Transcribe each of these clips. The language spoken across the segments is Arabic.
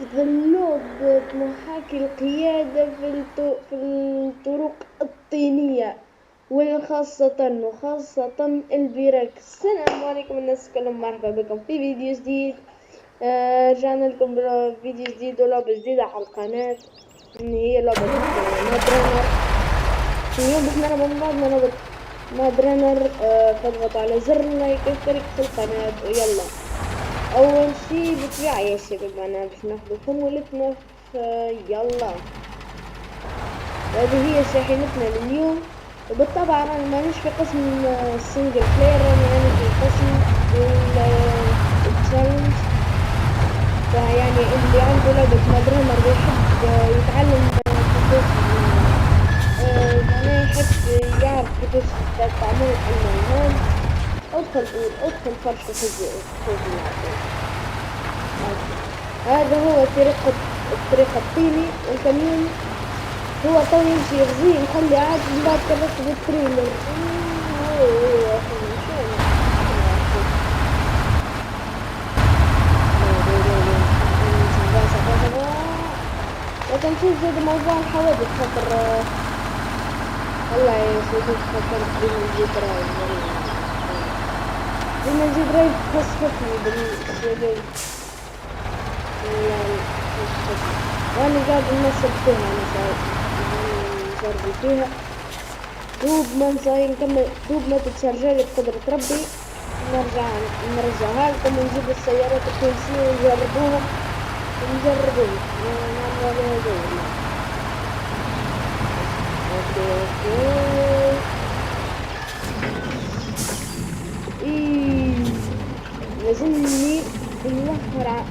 أفضل لعبة محاكي القيادة في الطرق الطينية، وخاصة البراك. السلام عليكم الناس كلهم، مرحبا بكم في فيديو جديد. رجعنا لكم بفيديو جديد ولعبة جديدة على القناة، إن هي لعبة ماد. اليوم باش نلعب مع بعضنا لعبة ماد. فاضغط على زر اللايك واشترك في القناة ويلا. اول شي بالطبيعة يا شباب انا باش ناخذ حمولتنا يلا. هذه هي شاحنتنا لليوم، وبالطبع انا مانيش في قسم السنجل بلاير، انا في قسم التشالنج. فيعني اللي عنده لعبة مادرينر بيحب يتعلم كيفاش معناه يحب يعرف كيفاش تعمل المهام. ادخل فرش خذ هذا هو الطريقة الطيني. والكمين هو تو يمشي يغزيه نخلي عاد من بعد كررت بالتريلر. لكن نشوف زاد موضوع الحوادث خاطر والله يا سيدي فكرت ديما نزيد رايد خصفتني بالشباب. وانا قاعد نمثل فيها، نجرب فيها دوب ما نكمل، دوب ما تتشرجلي بقدرة ربي نرجعها لكم ونجيب السيارات الكنسية ونجربوها نعمل عليها زي اوكي. لازمني نوفر انا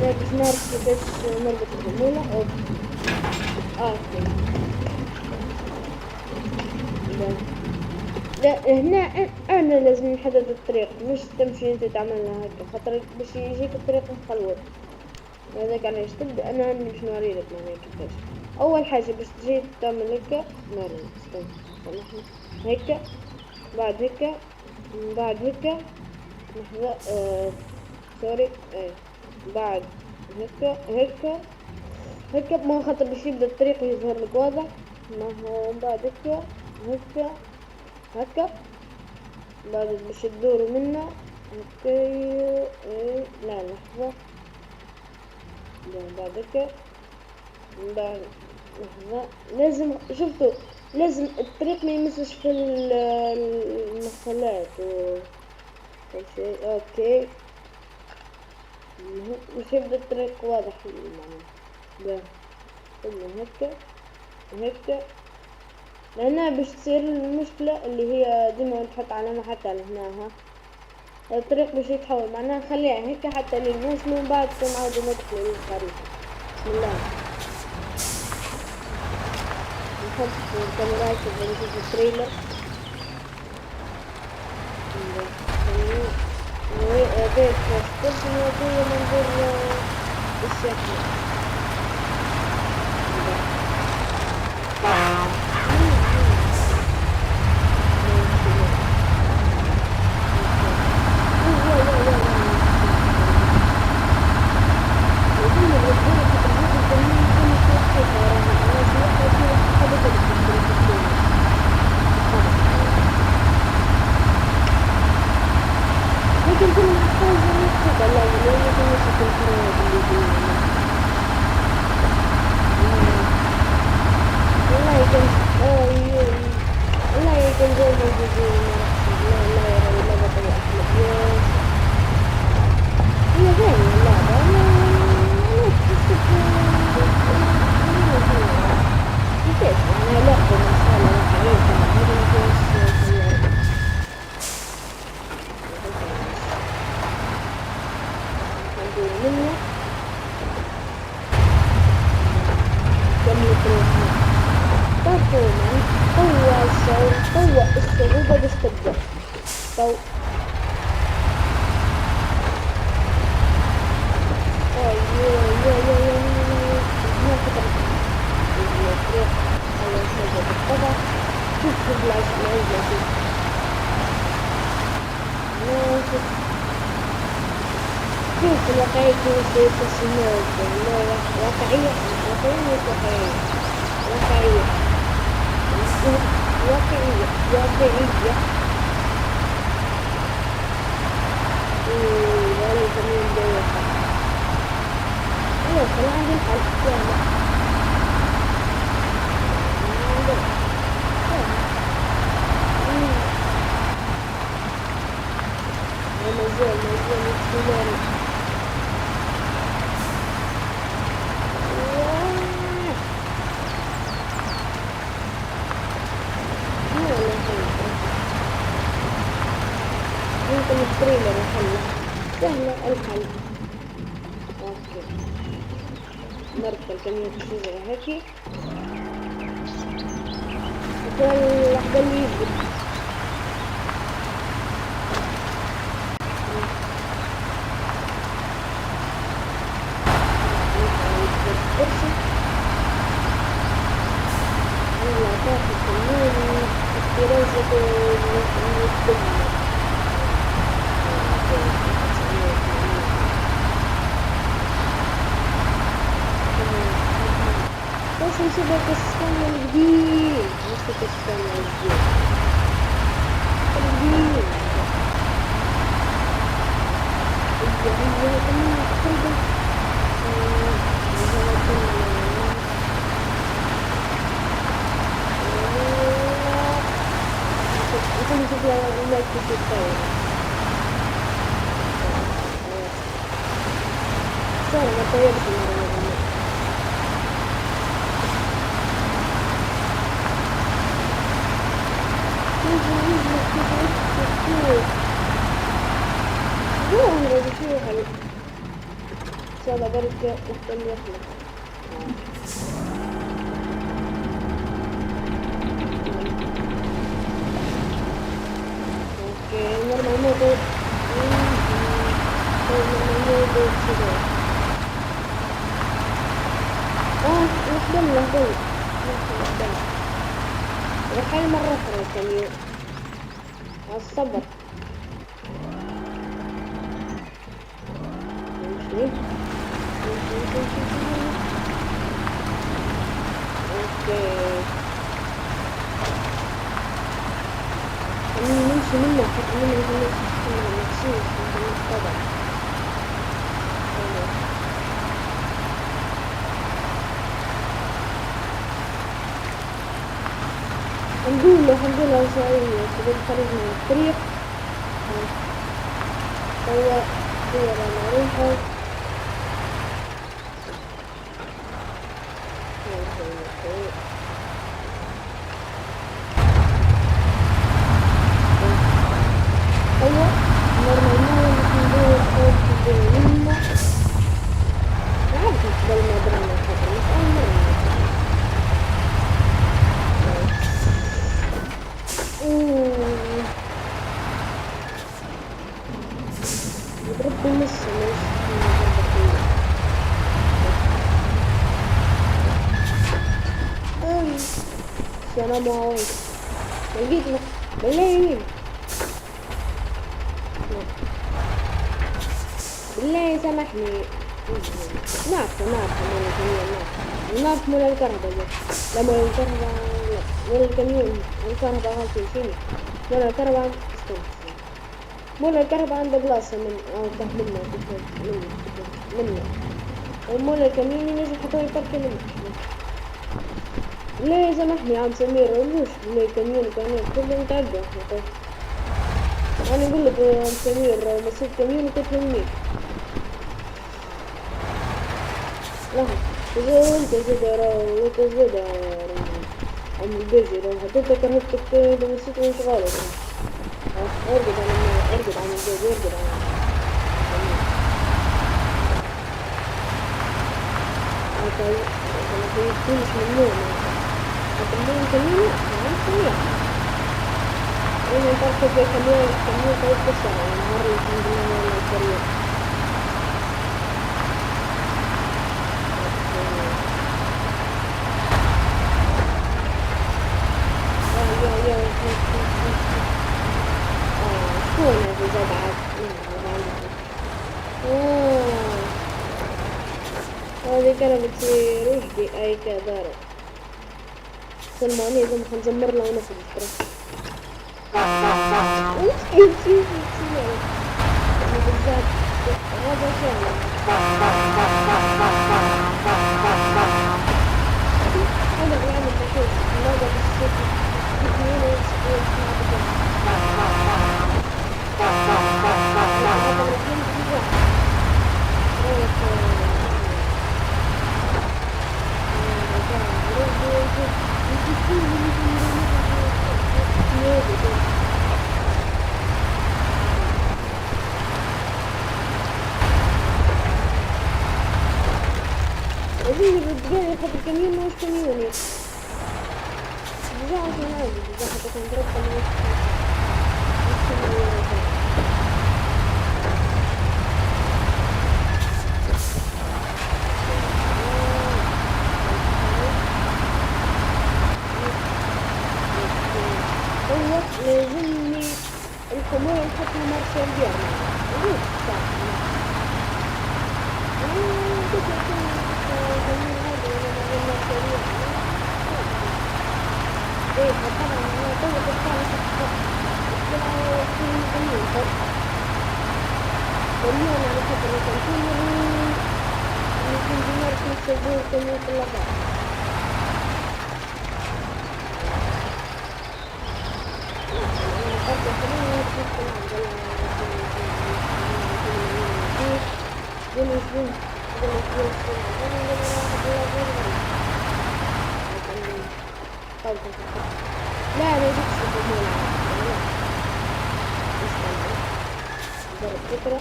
باش نعرف كيفاش نربط الحمولة. اوكي لا هنا انا لازم نحدد الطريق، مش تمشي انت تعملها هكا، خاطر باش يجيك الطريق مخلوط. هذاك علاش تبدا انا باش نوريلك معناها كيفاش. اول حاجه باش تجي تعمل هكا، استنى هكا، بعد هكا، بعد هكا لحظة سوري بعد هكا ما خاطر باش يبدا الطريق يظهر لك واضح. ما هو بعد هكا بعد باش تدوروا منه هكا. لا لحظة، بعد هكا، بعد لحظة لازم شفتوا لازم الطريق ما يمسش في المحلات كل شيء. اوكي مش يبدا الطريق واضح ده قلنا هكا لهنا باش تصير المشكلة اللي هي ديما تحط علامة حتى لهنا الطريق باش يتحول، معناها نخليها هكا حتى اللي نوصلوا من بعد نعاودو ندخلوا للخريطة. بسم الله نحط الكاميرات ونشوف التريلر. بيت كيف نوديه منظور الشكل. لكن كل محتاج كذا لا يمكن يشكل الفراد والله يمكن زي موجودين. لا يرى ولا بطل أحمد هي ثانية اللعبة. أنا تحسب كيف أنا لعبة مسألة حقيقة هذا مكيش منه كمل تروح طبعا. قوة الصعوبة باش تبدأ شوف شوف الواقعية كيف يتصنع واقعية مش واقعية واقعية واقعية واقعية والله جميل جدا. ايوه خلينا عندي الحل يلا مازال يتكلم. ممكن نشتري له محل سهلة الحل. اوكي نركب كمية كبيرة هيك وكل لحظة اللي يجي الكرسي ولا تاخد كمية الدراسة والدنيا. بس نسيبها كالسكان الجديد نسيب السكان الجديد الجديد هي كمان تقريبا نشوف لا كيف يتطور سهل ما طيرش المرة ظاهرة بشوفها إن شاء الله بركة محتل يخلق. اوكي نرمى موضوع نحضر وحال مرة أخرى كمية الصبر اوكي نمشي منه حتى منه مخصوص طبعا الحمد لله سعيد كده خرج من الطريق هو معروفة أيوة نورمالنا ندور خوف منا عارف قبل ما درنا حتى مش أول مرة يضرب بالنص سلام عليكم لقيتنا بالله بالله سامحني نعرف مولا الكهرباء لا مولا الكهرباء لا مولا الكميون الكهرباء غلطين فيني مولا الكهرباء مولا الكهرباء عنده بلاصة من منه ومولا الكميون ينجم حتى يفركي منه. لا سامحني عم سمير مش مولا الكميون كلهم تعبوا أنا أقول لك يا عم سمير مسيت كميون وتفهمني لا تزيد عم البيجي لو حطيتك كرهتك بمسيت وانت غالط ارقد عن البيجي ارقد عن أنا كنتش من النوم أكمل كمية عن كمية أنا أفكر في كمية طيب كسر مرة الحمد لله ولا الكريم شكون هذا زاد عاد هذه كانت بتصير رشدي أي كدارة سلمانية زي ما خنزمر لها ونفذ ترى بالذات هذا شغلة هذا بيعمل مشهور ماذا بالسكة اثنين ويسكوت مع بجانب هذا الاثنين بجانب الرجال ياخذ الكميون ماهوش كميوني رجع عشان عادي رجع حتى كان ضربت ماهوش كميوني هو لازمني الخمور نحطها مارشال ديالنا ليش صح ايه طبعا انا طول بحالة في اليوم واليوم انا خاطر الكونتينر الكونتينر كنت سجل كمية اللغات لا ما يجيش الهمول جرب فكرة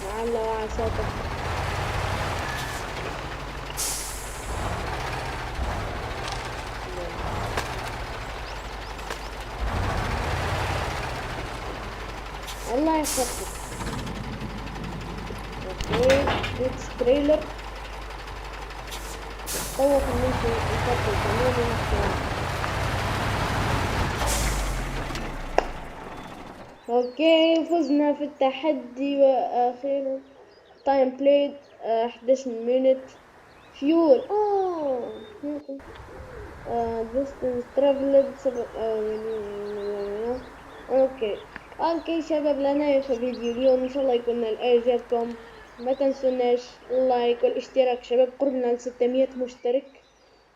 لعل وعساك الله يخفف اوكي اتس تريلر طوق ممكن نفضل كمان اوكي فزنا في التحدي واخيرا تايم بلايد 11 مينت فيول distance traveled اوكي شباب لنا في فيديو اليوم ان شاء الله يكون اعجابكم ما تنسوناش اللايك والاشتراك شباب قربنا ل 600 مشترك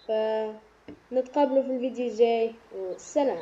فنتقابلوا في الفيديو الجاي والسلام.